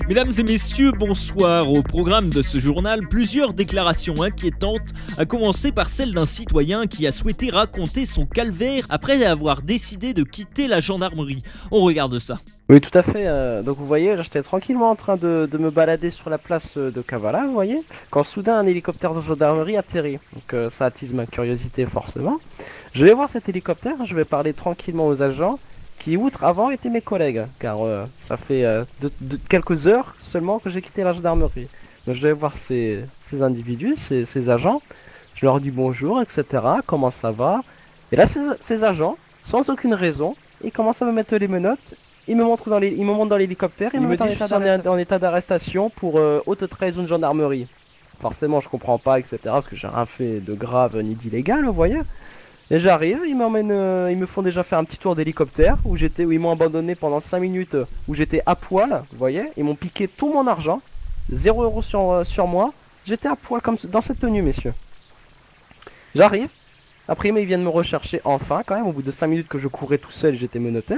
Mesdames et messieurs, bonsoir. Au programme de ce journal, plusieurs déclarations inquiétantes, à commencer par celle d'un citoyen qui a souhaité raconter son calvaire après avoir décidé de quitter la gendarmerie. On regarde ça. Oui, tout à fait. Donc vous voyez, j'étais tranquillement en train de me balader sur la place de Kavala, vous voyez, quand soudain un hélicoptère de gendarmerie atterrit. Donc ça attise ma curiosité forcément. Je vais voir cet hélicoptère, je vais parler tranquillement aux agents qui, outre avant, étaient mes collègues, car ça fait quelques heures seulement que j'ai quitté la gendarmerie. Donc je vais voir ces individus, ces agents, je leur dis bonjour, etc., comment ça va. Et là, ces agents, sans aucune raison, ils commencent à me mettre les menottes. Ils me montent dans l'hélicoptère, ils me disent que je suis en état d'arrestation pour haute trahison de gendarmerie. Forcément, je comprends pas, etc. Parce que j'ai rien fait de grave ni d'illégal, vous voyez. Et j'arrive, ils me font déjà faire un petit tour d'hélicoptère où ils m'ont abandonné pendant 5 minutes, où j'étais à poil, vous voyez. Ils m'ont piqué tout mon argent, 0 € sur moi. J'étais à poil comme dans cette tenue, messieurs. J'arrive. Après, ils viennent me rechercher enfin, quand même, au bout de 5 minutes que je courais tout seul, j'étais menotté.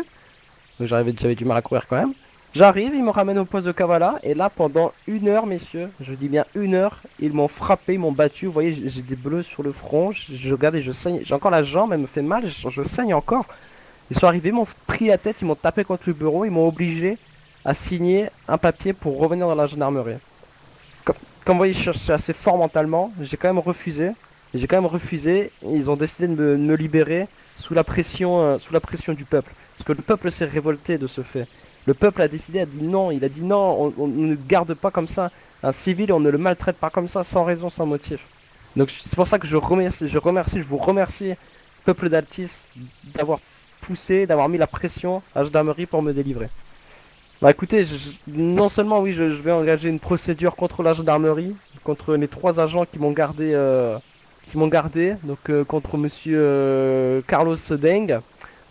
Donc j'avais du mal à courir quand même. J'arrive, ils me ramènent au poste de Kavala. Et là, pendant 1 heure, messieurs, je dis bien 1 heure, ils m'ont frappé, ils m'ont battu. Vous voyez, j'ai des bleus sur le front. Je regarde et je saigne. J'ai encore la jambe, elle me fait mal, je saigne encore. Ils sont arrivés, ils m'ont pris la tête, ils m'ont tapé contre le bureau. Ils m'ont obligé à signer un papier pour revenir dans la gendarmerie. Comme vous voyez, je suis assez fort mentalement. J'ai quand même refusé. Ils ont décidé de me libérer sous la pression du peuple. Parce que le peuple s'est révolté de ce fait. Le peuple a décidé, a dit non, il a dit non, on ne garde pas comme ça un civil, on ne le maltraite pas comme ça, sans raison, sans motif. Donc c'est pour ça que je vous remercie, peuple d'Altis, d'avoir poussé, d'avoir mis la pression à la gendarmerie pour me délivrer. Bah écoutez, non seulement oui, je vais engager une procédure contre la gendarmerie, contre les 3 agents qui m'ont gardé, donc contre monsieur Carlos Deng,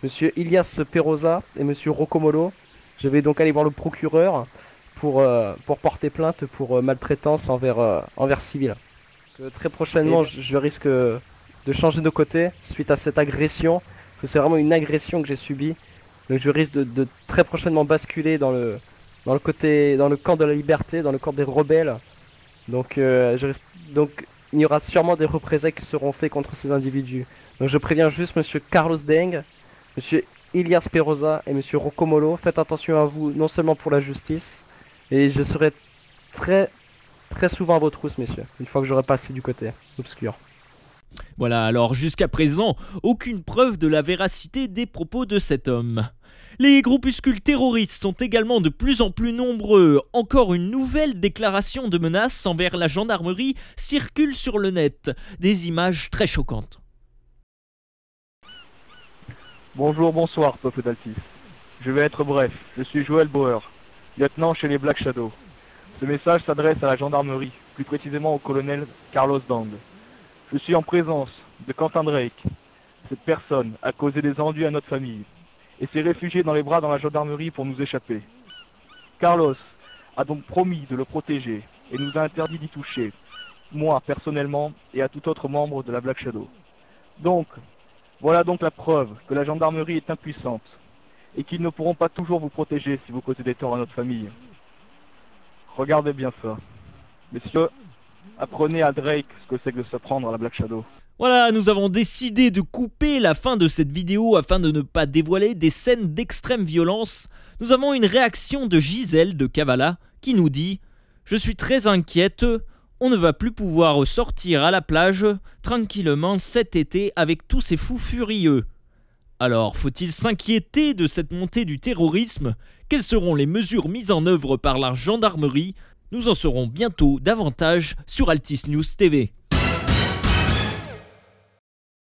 monsieur Ilias Perosa et monsieur Rocomolo. Je vais donc aller voir le procureur pour porter plainte pour maltraitance envers civil. Très prochainement, je risque de changer de côté suite à cette agression. Parce que c'est vraiment une agression que j'ai subie. Donc je risque de très prochainement basculer dans le camp de la liberté, dans le camp des rebelles. Donc il y aura sûrement des représailles qui seront faites contre ces individus. Donc je préviens juste monsieur Carlos Deng, monsieur Ilias Perosa et monsieur Rocomolo, faites attention à vous, non seulement pour la justice, et je serai très souvent à vos trousses, messieurs, une fois que j'aurai passé du côté obscur. Voilà, alors jusqu'à présent, aucune preuve de la véracité des propos de cet homme. Les groupuscules terroristes sont également de plus en plus nombreux. Encore une nouvelle déclaration de menace envers la gendarmerie circule sur le net. Des images très choquantes. Bonjour, bonsoir, peuple d'Altis. Je vais être bref, je suis Joël Bauer, lieutenant chez les Black Shadows. Ce message s'adresse à la gendarmerie, plus précisément au colonel Carlos Deng. Je suis en présence de Quentin Drake. Cette personne a causé des ennuis à notre famille et s'est réfugié dans les bras dans la gendarmerie pour nous échapper. Carlos a donc promis de le protéger et nous a interdit d'y toucher, moi personnellement et à tout autre membre de la Black Shadow. Donc, voilà donc la preuve que la gendarmerie est impuissante et qu'ils ne pourront pas toujours vous protéger si vous causez des torts à notre famille. Regardez bien ça. Messieurs, apprenez à Drake ce que c'est que de se prendre à la Black Shadow. Voilà, nous avons décidé de couper la fin de cette vidéo afin de ne pas dévoiler des scènes d'extrême violence. Nous avons une réaction de Gisèle de Kavala qui nous dit « Je suis très inquiète. On ne va plus pouvoir sortir à la plage tranquillement cet été avec tous ces fous furieux. Alors, faut-il s'inquiéter de cette montée du terrorisme? Quelles seront les mesures mises en œuvre par la gendarmerie? Nous en saurons bientôt davantage sur Altis News TV.